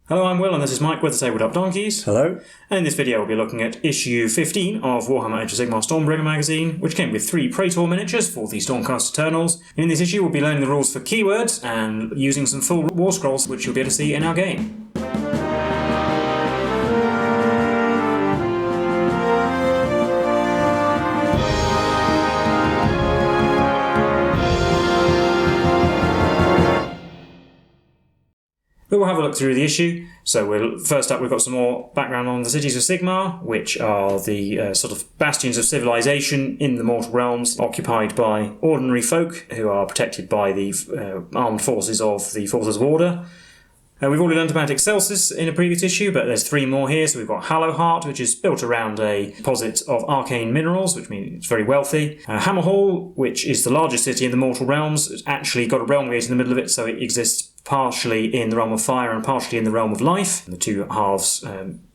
Hello, I'm Will, and this is Mike with the Tabletop Donkeys. Hello. And in this video we'll be looking at issue 15 of Warhammer Age of Sigmar Stormbringer magazine, which came with 3 Praetor miniatures for the Stormcast Eternals. In this issue we'll be learning the rules for keywords and using some full Warscrolls, which you'll be able to see in our game. But we'll have a look through the issue. So first up we've got some more background on the cities of Sigmar, which are the sort of bastions of civilization in the mortal realms, occupied by ordinary folk who are protected by the armed forces of the Forces of Order. We've already learned about Excelsis in a previous issue, but there's 3 more here. So we've got Hallowheart, which is built around a deposit of arcane minerals, which means it's very wealthy. Hammerhall, which is the largest city in the mortal realms. It's actually got a realm gate in the middle of it, so it exists partially in the realm of fire and partially in the realm of life. The two halves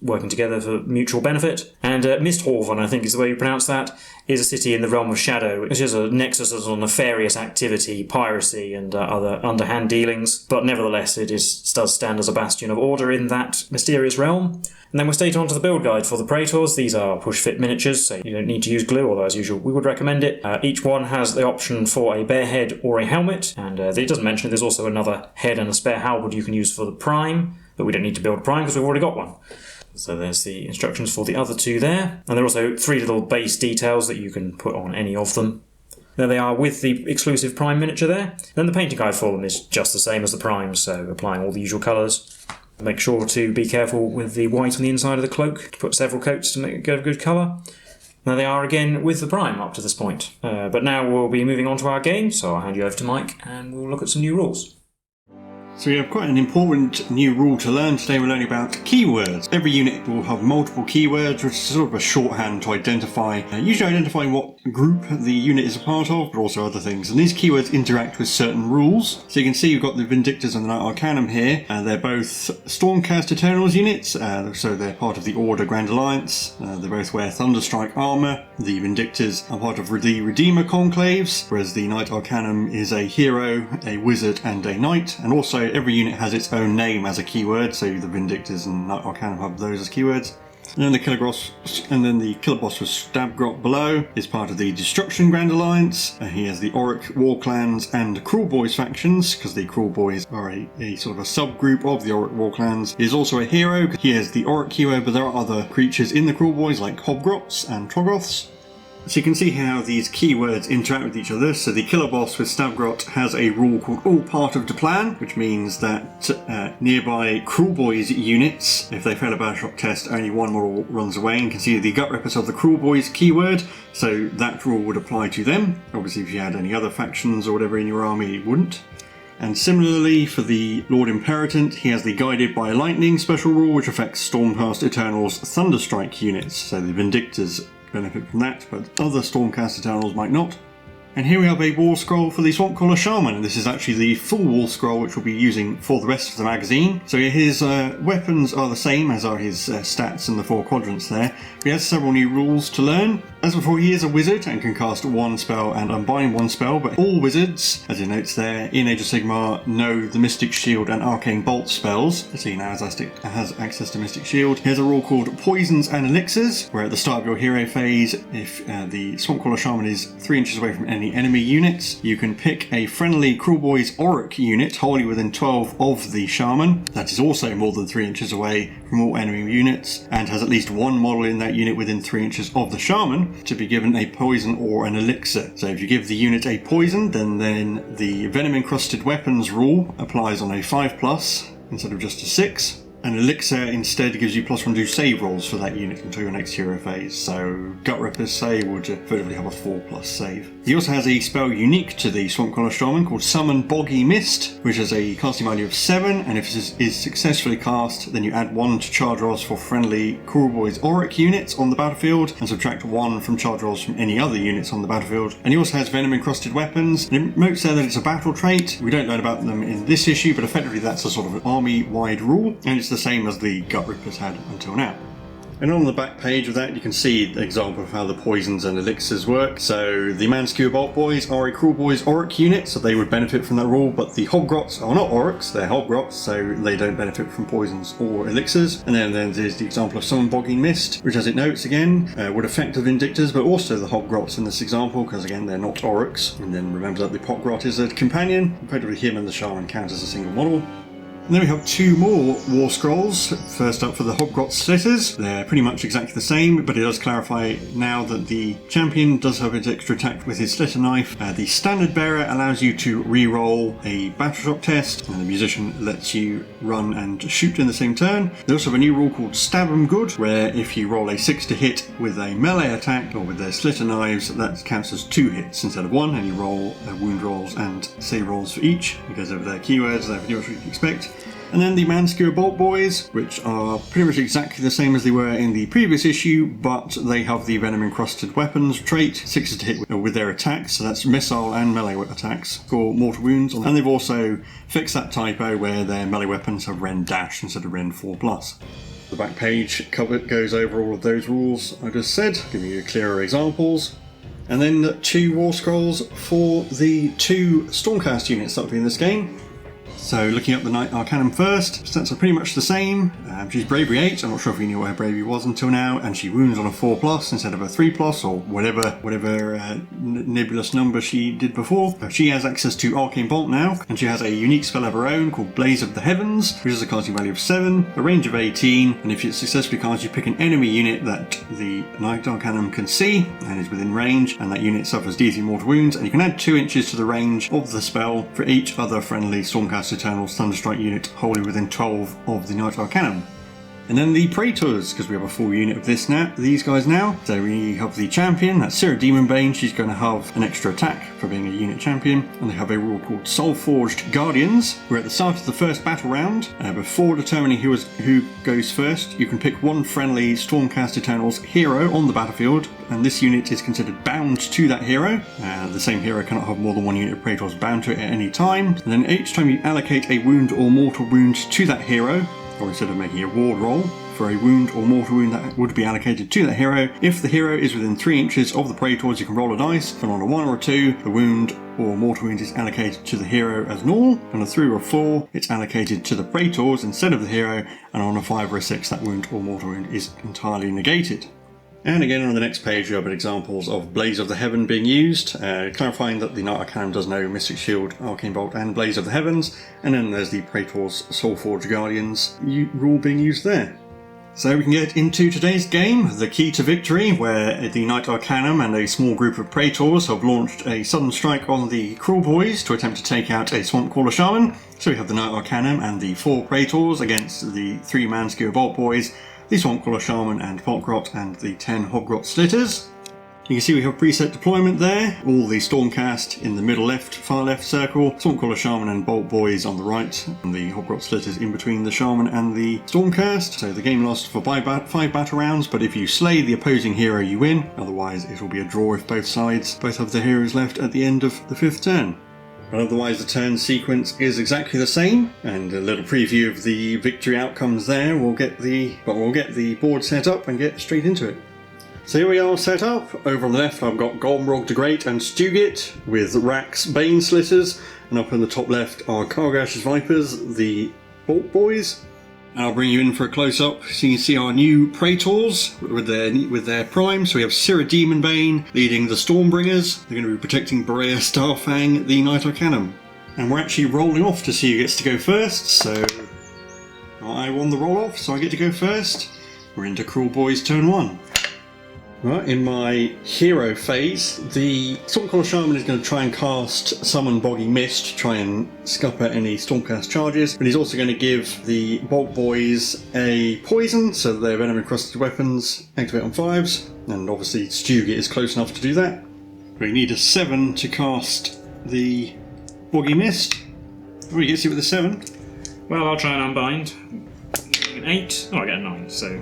working together for mutual benefit. And Misthaven, I think is the way you pronounce that, is a city in the realm of shadow, which is a nexus of nefarious activity, piracy and other underhand dealings. But nevertheless, it does stand as a bastion of order in that mysterious realm. And then we're straight on to the build guide for the Praetors. These are push-fit miniatures, so you don't need to use glue, although as usual we would recommend it. Each one has the option for a bare head or a helmet, and it doesn't mention there's also another head and a spare halberd you can use for the Prime, but we don't need to build a Prime because we've already got one. So there's the instructions for the other 2 there. And there are also 3 little base details that you can put on any of them. There they are with the exclusive Prime miniature there. Then the painting guide for them is just the same as the Prime, so applying all the usual colours. Make sure to be careful with the white on the inside of the cloak, to put several coats to make it get a good colour. There they are again with the Prime up to this point. But now we'll be moving on to our game, so I'll hand you over to Mike and we'll look at some new rules. So we have quite an important new rule to learn today. We're learning about keywords. Every unit will have multiple keywords, which is sort of a shorthand to usually identify what group the unit is a part of, but also other things. And these keywords interact with certain rules. So you can see you've got the Vindictors and the Knight-Arcanum here. They're both Stormcast Eternals units, so they're part of the Order Grand Alliance. They both wear Thunderstrike armour. The Vindictors are part of the Redeemer Conclaves, whereas the Knight-Arcanum is a hero, a wizard and a knight. And also every unit has its own name as a keyword, so the Vindictors and Knight-Arcanum have those as keywords. And then the killer boss with Stabgrot below is part of the Destruction Grand Alliance. He has the Orruk War Clans and Cruel Boys factions, because the Cruel Boys are a sort of a subgroup of the Orruk War Clans. He is also a hero. He has the Orruk Hero, but there are other creatures in the Cruel Boys like Hobgrots and Troggoths. So you can see how these keywords interact with each other. So the killer boss with Stabgrot has a rule called All Part of the Plan, which means that nearby Cruel Boys units, if they fail a battleshock test, only one model runs away, and you can see the gut rippers of the Cruel Boys keyword, so that rule would apply to them. Obviously if you had any other factions or whatever in your army, it wouldn't. And similarly for the Lord Imperator, he has the Guided by Lightning special rule, which affects Stormcast Eternals Thunderstrike units, so the Vindictors benefit from that, but other Stormcast Eternals might not. And here we have a War Scroll for the Swampcaller Shaman, and this is actually the full War Scroll which we'll be using for the rest of the magazine. So his weapons are the same as are his stats in the 4 quadrants there. He has several new rules to learn. As before, he is a wizard and can cast 1 spell and unbind 1 spell, but all wizards, as it notes there, in Age of Sigmar know the Mystic Shield and Arcane Bolt spells, so he now has access to Mystic Shield. He has a rule called Poisons and Elixirs, where at the start of your hero phase, if the Swampcaller Shaman is 3 inches away from any enemy units, you can pick a friendly Cruel Boys Orruk unit wholly within 12 of the Shaman, that is also more than 3 inches away from all enemy units, and has at least 1 model in that unit within 3 inches of the Shaman, to be given a poison or an elixir. So if you give the unit a poison, then the venom encrusted weapons rule applies on a 5+ instead of just a 6. An elixir instead gives you +1 to save rolls for that unit until your next hero phase, so Gut Rippers say would effectively have a 4+ save. He also has a spell unique to the Swampcaller Shaman called Summon Boggy Mist, which has a casting value of 7, and if it is successfully cast, then you add 1 to charge rolls for friendly Cruel Boys Orruk units on the battlefield, and subtract 1 from charge rolls from any other units on the battlefield. And he also has Venom Encrusted Weapons, and it notes there that it's a battle trait. We don't learn about them in this issue, but effectively that's a sort of an army-wide rule, and it's the same as the Gut Rippers had until now. And on the back page of that, you can see the example of how the poisons and elixirs work. So the Man-Skewer Bolt Boys are a Cruel Boys Orruk unit, so they would benefit from that rule, but the Hobgrots are not Orruks, they're Hobgrots, so they don't benefit from poisons or elixirs. And then there's the example of Summon Bogging Mist, which, as it notes again, would affect the Vindictors, but also the Hobgrots in this example, because again, they're not Orruks. And then remember that the Potgrot is a companion, effectively him and the Shaman count as a single model. And then we have two more Warscrolls. First up for the Hobgrot Slitters. They're pretty much exactly the same, but it does clarify now that the champion does have its extra attack with his Slitter Knife. The Standard Bearer allows you to re-roll a Battletop test, and the Musician lets you run and shoot in the same turn. They also have a new rule called Stab 'em Good, where if you roll a 6 to hit with a melee attack or with their Slitter Knives, that counts as 2 hits instead of 1, and you roll wound rolls and save rolls for each. It goes over their keywords, they're pretty much what you expect. And then the Man-Skewer Bolt Boys, which are pretty much exactly the same as they were in the previous issue, but they have the Venom Encrusted Weapons trait, 6 to hit with their attacks, so that's missile and melee attacks, score mortal wounds. And they've also fixed that typo where their melee weapons have Ren Dash instead of Ren 4+. The back page cover goes over all of those rules I just said, giving you clearer examples. And then 2 Warscrolls for the 2 Stormcast units that will be in this game. So looking at the Knight-Arcanum first, stats are pretty much the same. She's Bravery 8, I'm not sure if you knew what her Bravery was until now, and she wounds on a 4+ instead of a 3+, or whatever nebulous number she did before. She has access to Arcane Bolt now, and she has a unique spell of her own called Blaze of the Heavens, which has a casting value of 7, a range of 18, and if it successfully casts, you pick an enemy unit that the Knight-Arcanum can see, and is within range, and that unit suffers D3 mortal wounds, and you can add 2 inches to the range of the spell for each other friendly Stormcast Eternals Thunderstrike unit wholly within 12 of the Knight-Arcanum. And then the Praetors, because we have a full unit of these guys now. So we have the champion, that's Cirra Daemonbane. She's going to have an extra attack for being a unit champion. And they have a rule called Soul-Forged Guardians, where at the start of the first battle round, before determining who goes first, you can pick one friendly Stormcast Eternals hero on the battlefield, and this unit is considered bound to that hero. The same hero cannot have more than one unit of Praetors bound to it at any time. And then each time you allocate a wound or mortal wound to that hero, or instead of making a ward roll, for a wound or mortal wound that would be allocated to that hero, if the hero is within 3 inches of the Praetors, you can roll a dice, and on a 1 or a 2, the wound or mortal wound is allocated to the hero as normal, and a 3 or a 4, it's allocated to the Praetors instead of the hero, and on a 5 or a 6, that wound or mortal wound is entirely negated. And again on the next page we have examples of Blaze of the Heaven being used, clarifying that the Knight-Arcanum does know Mystic Shield, Arcane Bolt and Blaze of the Heavens, and then there's the Praetors Soulforged Guardians rule being used there. So we can get into today's game, the key to victory, where the Knight-Arcanum and a small group of Praetors have launched a sudden strike on the Cruel Boys to attempt to take out a Swamp Crawler Shaman. So we have the Knight-Arcanum and the 4 Praetors against the 3 Man-Skewer Bolt Boys, the Swamp Crawler Shaman and Potgrot, and the 10 Hobgrot Slitters. You can see we have preset deployment there, all the Stormcast in the middle left, far left circle, Swamp Crawler Shaman and Bolt Boys on the right, and the Hobgrot Slitters in between the Shaman and the Stormcast. So the game lasts for 5 battle rounds, but if you slay the opposing hero you win, otherwise it will be a draw if both sides both have their heroes left at the end of the 5th turn. But otherwise the turn sequence is exactly the same, and a little preview of the victory outcomes there. We'll get the board set up and get straight into it. So here we are set up. Over on the left I've got Golmrog the Great and Stugit with Rax Bane Slitters, and up in the top left are Kargash's Vipers, the Bolt Boys. I'll bring you in for a close-up so you can see our new Praetors with their prime. So we have Cirra Daemonbane leading the Stormbringers. They're going to be protecting Borea Starfang, the Knight-Arcanum. And we're actually rolling off to see who gets to go first, so I won the roll-off, so I get to go first. We're into Cruel Boys turn 1. Right, in my hero phase, the Stormcrawler Shaman is going to try and cast Summon Bogging Mist to try and scupper any Stormcast charges, but he's also going to give the Bolt Boys a poison, so that their Venom Encrusted Weapons activate on 5s, and obviously Stugit is close enough to do that. We need a 7 to cast the Bogging Mist. Oh, he gets it with a 7. Well, I'll try and unbind. An 8. Oh, I get a 9, so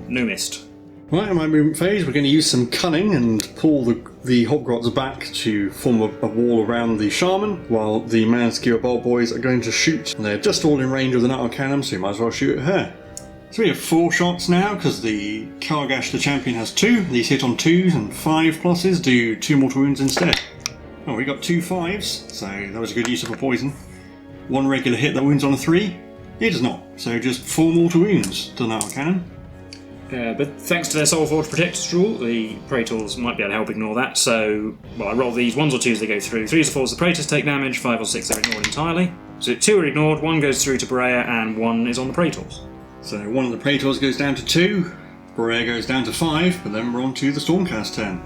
no mist. Right, in my movement phase, we're going to use some cunning and pull the Hobgrots back to form a wall around the Shaman, while the Man-Skewer Bolt Boys are going to shoot. And they're just all in range of the Knight-Arcanum, so you might as well shoot at her. So we have 4 shots now, because the Kargash, the champion, has 2. These hit on 2s, and 5 pluses do 2 mortal wounds instead. Oh, we got 2 5s, so that was a good use of a poison. 1 regular hit that wounds on a 3. It does not, so just 4 mortal wounds to the Knight-Arcanum. But thanks to their Soul Forge Protectors rule, the Praetors might be able to help ignore that, so I roll these 1s or 2s, they go through. 3s or 4s, the Praetors take damage, 5 or 6 are ignored entirely. So 2 are ignored, 1 goes through to Borea, and 1 is on the Praetors. So one of the Praetors goes down to 2, Borea goes down to 5, but then we're on to the Stormcast turn.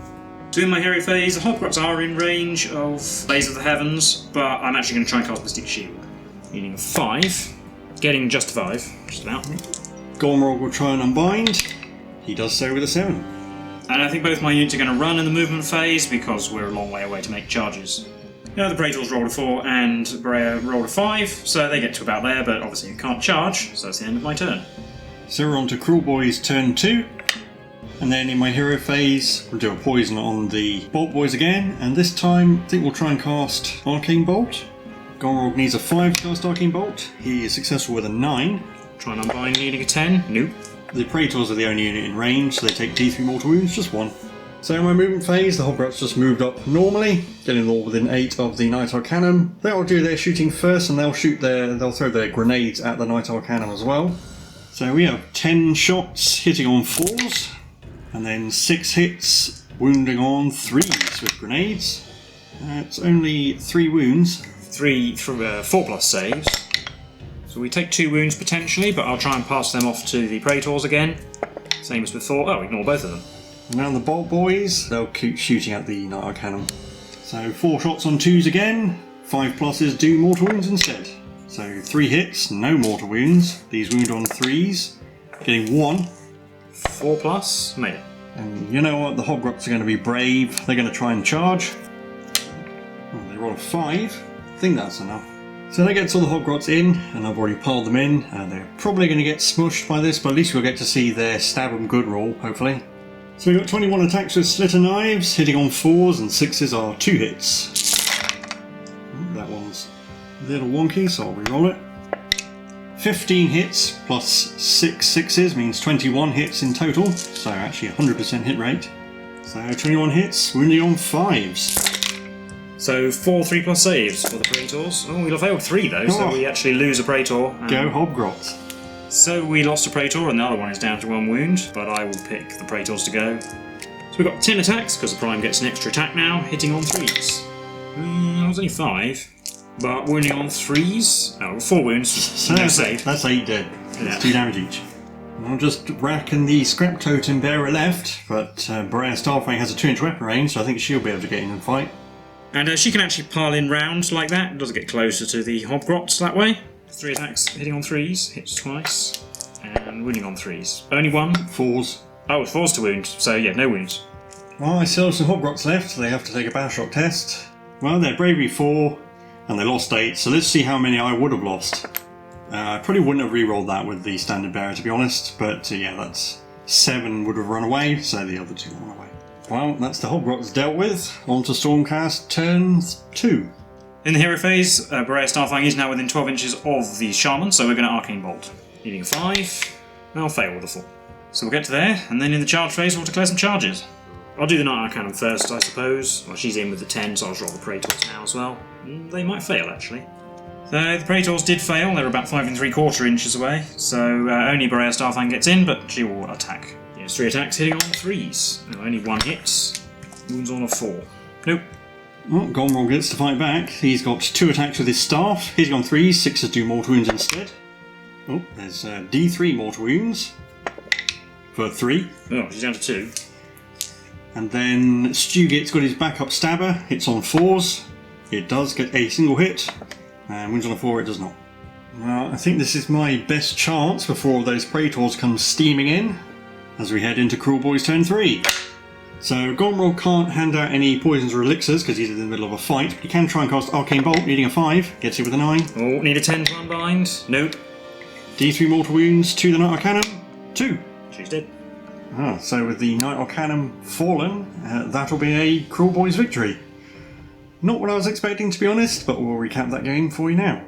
So in my hero phase, the Hobgrots are in range of Blaze of the Heavens, but I'm actually going to try and cast Mystic Shield. Meaning 5, getting just 5, just about. Gormrog will try and unbind. He does so with a 7. And I think both my units are going to run in the movement phase because we're a long way away to make charges. The Praetors rolled a 4 and Borea rolled a 5, so they get to about there, but obviously you can't charge, so that's the end of my turn. So we're on to Cruel Boys turn 2. And then in my hero phase, we'll do a poison on the Bolt Boys again, and this time I think we'll try and cast Arcane Bolt. Gormrog needs a 5 to cast Arcane Bolt. He is successful with a 9. Try and unbind, needing a 10. Nope. The Praetors are the only unit in range, so they take D3 mortal wounds, just 1. So in my movement phase, the Hobgrots just moved up normally, getting all within 8 of the Knight-Arcanum. They'll do their shooting first, and they'll throw their grenades at the Knight-Arcanum as well. So we have 10 shots hitting on 4s, and then 6 hits wounding on 3s with grenades. It's only 3 wounds. 4 plus saves. So we take 2 wounds potentially, but I'll try and pass them off to the Praetors again. Same as before. Oh, ignore both of them. And now the Bolt Boys, they'll keep shooting at the Knight-Arcanum. So 4 shots on 2s again. 5 pluses do mortal wounds instead. So 3 hits, no mortal wounds. These wound on 3s, getting 1. 4 plus, made it. And you know what? The Hobgrots are going to be brave. They're going to try and charge. Oh, they roll a 5. I think that's enough. So that gets all the Hobgrots in, and I've already piled them in. They're probably going to get smushed by this, but at least we'll get to see their stab 'em good roll, hopefully. So we've got 21 attacks with Slitter Knives, hitting on 4s, and 6s are 2 hits. That one's a little wonky, so I'll re-roll it. 15 hits plus 6 6s means 21 hits in total, so actually 100% hit rate. So 21 hits, wounding on 5s. So 4 3 plus saves for the Praetors. Oh, we'll have failed 3 though, so we actually lose a Praetor. Go Hobgrots. So we lost a Praetor and the other one is down to 1 wound, but I will pick the Praetors to go. So we've got 10 attacks, because the Prime gets an extra attack now, hitting on 3s. That was only 5, but wounding on 3s. Oh, 4 wounds, So no save. That's 8 dead. Yeah. That's 2 damage each. I'll just reckon the Scrap Totem Bearer left, but Borea Starfang has a 2-inch weapon range, so I think she'll be able to get in and fight. And she can actually pile in rounds like that. It doesn't get closer to the Hobgrots that way. 3 attacks, hitting on 3s, hits twice, and wounding on 3s. Only 1. 4s. Oh, it's 4s to wound, so yeah, no wounds. Well, I still have some Hobgrots left, so they have to take a Battleshock test. Well, they're Bravery 4, and they lost 8, so let's see how many I would have lost. I probably wouldn't have re-rolled that with the Standard Bearer, to be honest, but yeah, that's 7 would have run away, so the other 2 run away. Well, that's the Hobgrots dealt with. On to Stormcast turn 2. In the hero phase, Borea Starfang is now within 12 inches of the Shaman, so we're going to Arcane Bolt. Needing a 5, and I'll fail with a 4. So we'll get to there, and then in the charge phase we'll declare some charges. I'll do the Knight-Arcanum first, I suppose. Well, she's in with the 10, so I'll just roll the Praetors now as well. They might fail, actually. So the Praetors did fail, they're about 5 3/4 inches away, so only Borea Starfang gets in, but she will attack. Yes, 3 attacks hitting on 3s. No, only 1 hit. Wounds on a 4. Nope. Well, Gormrog gets to fight back. He's got 2 attacks with his staff, hitting on 3s, 6s do mortal wounds instead. Oh, there's D3 mortal wounds for 3. Oh, she's down to 2. And then Stewgate's got his backup stabber, hits on 4s. It does get a single hit, and wins on a 4 it does not. Well, I think this is my best chance before those Praetors come steaming in, as we head into Cruel Boys turn 3. So Gormrog can't hand out any poisons or elixirs because he's in the middle of a fight. He can try and cast Arcane Bolt, needing a 5, gets it with a 9. Oh, need a 10 to unbind. Nope. D3 mortal wounds to the Knight-Arcanum, 2. She's dead. So with the Knight-Arcanum fallen, that'll be a Cruel Boys victory. Not what I was expecting, to be honest, but we'll recap that game for you now.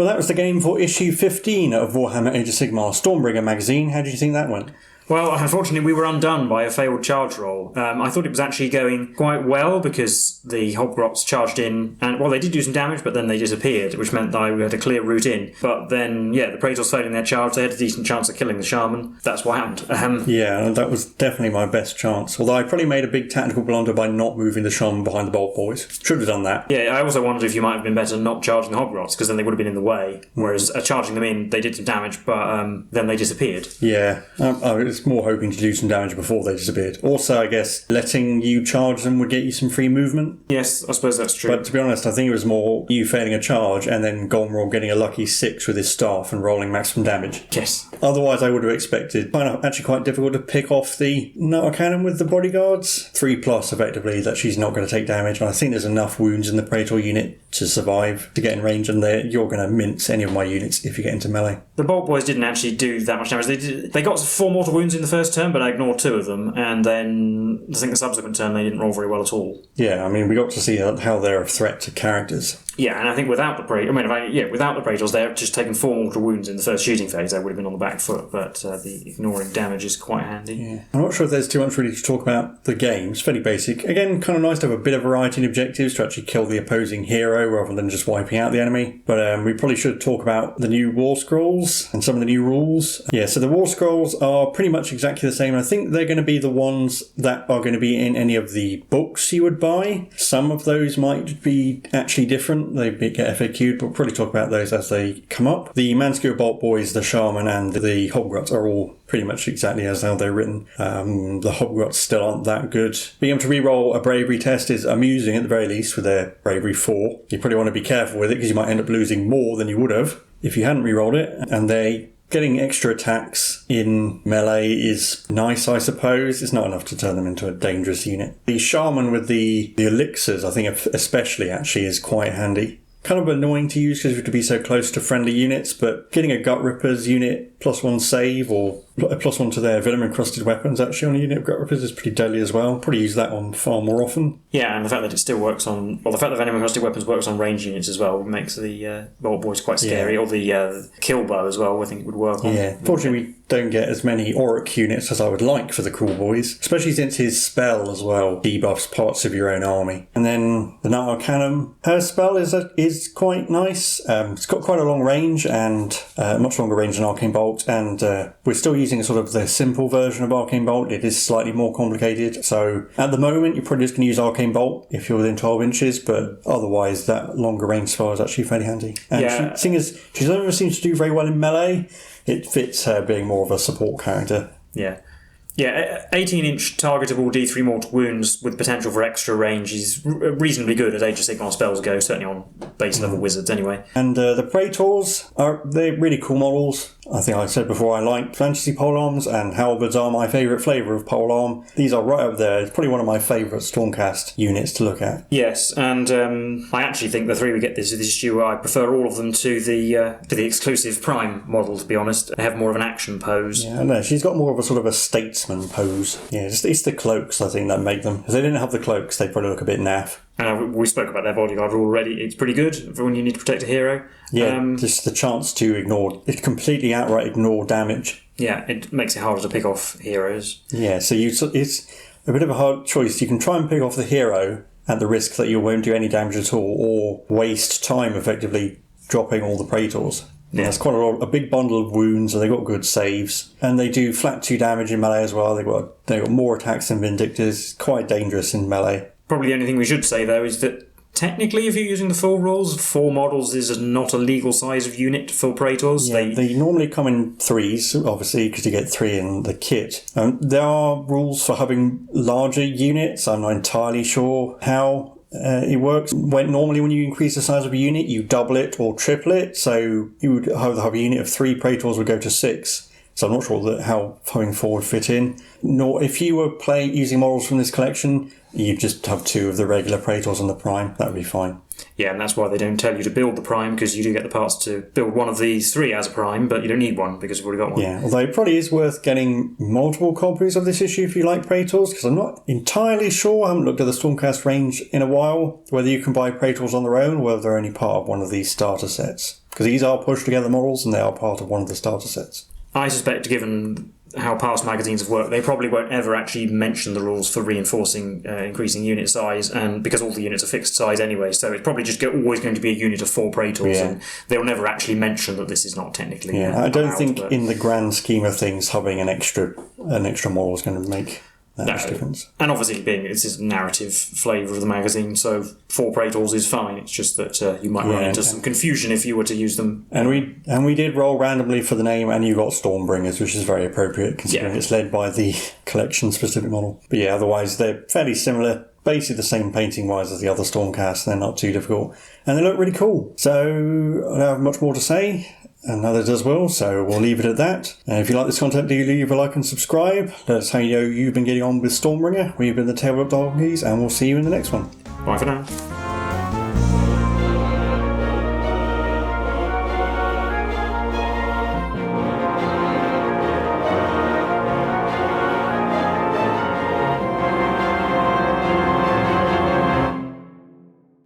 Well, that was the game for issue 15 of Warhammer Age of Sigmar Stormbringer magazine. How did you think that went? Well, unfortunately, we were undone by a failed charge roll. I thought it was actually going quite well because the Hobgrots charged in, and well, they did do some damage, but then they disappeared, which meant that we had a clear route in. But then, yeah, the Praetors failing their charge, they had a decent chance of killing the Shaman. That's what happened. Yeah, that was definitely my best chance. Although I probably made a big tactical blunder by not moving the Shaman behind the Bolt Boys. Should have done that. Yeah, I also wondered if you might have been better not charging the Hobgrots, because then they would have been in the way. Whereas charging them in, they did some damage, but then they disappeared. Yeah, I was more hoping to do some damage before they disappeared. Also, I guess letting you charge them would get you some free movement. Yes, I suppose that's true. But to be honest, I think it was more you failing a charge and then Golmrod getting a lucky 6 with his staff and rolling maximum damage. Yes. Otherwise, I would have expected, actually quite difficult to pick off the Knight-Arcanum with the bodyguards. 3+ effectively, that she's not going to take damage. And I think there's enough wounds in the Praetor unit to survive, to get in range, and you're going to mince any of my units if you get into melee. The Bolt Boys didn't actually do that much damage. They got 4 mortal wounds in the first turn, but I ignored 2 of them, and then I think the subsequent turn they didn't roll very well at all. Yeah, I mean, we got to see how they're a threat to characters. Yeah, and I think without the Praetors, they've just taken 4 mortal wounds in the first shooting phase. They would have been on the back foot, but the ignoring damage is quite handy. Yeah. I'm not sure if there's too much really to talk about the game. It's fairly basic. Again, kind of nice to have a bit of variety in objectives to actually kill the opposing hero rather than just wiping out the enemy. But we probably should talk about the new Warscrolls and some of the new rules. Yeah, so the Warscrolls are pretty much exactly the same. I think they're going to be the ones that are going to be in any of the books you would buy. Some of those might be actually different. They get FAQ'd, but we'll probably talk about those as they come up. The Manskill Bolt Boys, the Shaman, and the Hobgrots are all pretty much exactly as how they're written. The Hobgrots still aren't that good. Being able to reroll a bravery test is amusing at the very least with their bravery 4. You probably want to be careful with it because you might end up losing more than you would have if you hadn't rerolled it. And getting extra attacks in melee is nice, I suppose. It's not enough to turn them into a dangerous unit. The Shaman with the elixirs, I think especially actually, is quite handy. Kind of annoying to use because you have to be so close to friendly units, but getting a Gut Rippers unit +1 save or +1 to their venom encrusted weapons actually on a unit of Gut Rippers is pretty deadly as well. Probably use that on far more often. Yeah, and the fact that it still works on... Well, the fact that venom encrusted weapons works on range units as well makes the Bolt Boys quite scary. Yeah. Or the Kill Bow as well, I think it would work on. Yeah, fortunately we don't get as many Orruk units as I would like for the Cruel Boys, especially since his spell as well debuffs parts of your own army. And then the Knight-Arcanum, her spell is quite nice. It's got quite a long range and much longer range than Arcane Bolt, and we're still using sort of the simple version of Arcane Bolt. It is slightly more complicated, so at the moment you're probably just going to use Arcane Bolt if you're within 12 inches, but otherwise that longer range spell is actually fairly handy. And seeing as she never seems to do very well in melee, it fits her being more of a support character. Yeah. Yeah, 18-inch targetable D3 mortal wounds with potential for extra range is reasonably good as Age of Sigmar spells go, certainly on base level wizards anyway. And the Praetors, they're really cool models. I think I said before I like fantasy polearms, and halberds are my favourite flavour of polearm. These are right up there. It's probably one of my favourite Stormcast units to look at. Yes, and I actually think the 3 we get this issue, I prefer all of them to the exclusive Prime model, to be honest. They have more of an action pose. Yeah, I know. She's got more of a sort of a statesman pose. Yeah, it's the cloaks, I think, that make them. If they didn't have the cloaks, they'd probably look a bit naff. And we spoke about their bodyguard rule already. It's pretty good for when you need to protect a hero. Yeah, just the chance to completely outright ignore damage. Yeah, it makes it harder to pick off heroes. Yeah, so it's a bit of a hard choice. You can try and pick off the hero at the risk that you won't do any damage at all, or waste time effectively dropping all the Praetors. Yeah. That's quite a big bundle of wounds, and they got good saves, and they do flat 2 damage in melee as well. They got more attacks than Vindictors. Quite dangerous in melee. Probably the only thing we should say though is that technically, if you're using the full rules, 4 models is not a legal size of unit for Praetors. Yeah, they normally come in 3s, obviously, because you get 3 in the kit. There are rules for having larger units. I'm not entirely sure how it works. Normally when you increase the size of a unit, you double it or triple it. So you would either have a unit of 3 Praetors would go to 6. So I'm not sure how going forward fit in. Nor if you were using models from this collection, you'd just have 2 of the regular Praetors and the Prime. That would be fine. Yeah, and that's why they don't tell you to build the Prime, because you do get the parts to build one of these 3 as a Prime, but you don't need one because you've already got one. Yeah, although it probably is worth getting multiple copies of this issue if you like Praetors, because I'm not entirely sure. I haven't looked at the Stormcast range in a while, whether you can buy Praetors on their own or whether they're only part of one of these starter sets. Because these are pushed together models and they are part of one of the starter sets. I suspect, given how past magazines have worked, they probably won't ever actually mention the rules for reinforcing increasing unit size, and because all the units are fixed size anyway, so it's probably just always going to be a unit of 4 Praetors, and they'll never actually mention that this is not technically I don't think in the grand scheme of things having an extra model is going to make that much difference. And obviously this is narrative flavour of the magazine, so 4 Praetors is fine. It's just that you might run into some confusion if you were to use them. And we did roll randomly for the name, and you got Stormbringers, which is very appropriate considering it's led by the collection specific model. But otherwise they're fairly similar. Basically the same painting wise as the other Stormcast. They're not too difficult, and they look really cool. So I don't have much more to say, and others as well, so we'll leave it at that. And if you like this content, do leave a like and subscribe. Let us know how you've been getting on with Stormbringer. We've been the Tabletop Donkeys, and we'll see you in the next one. Bye for now.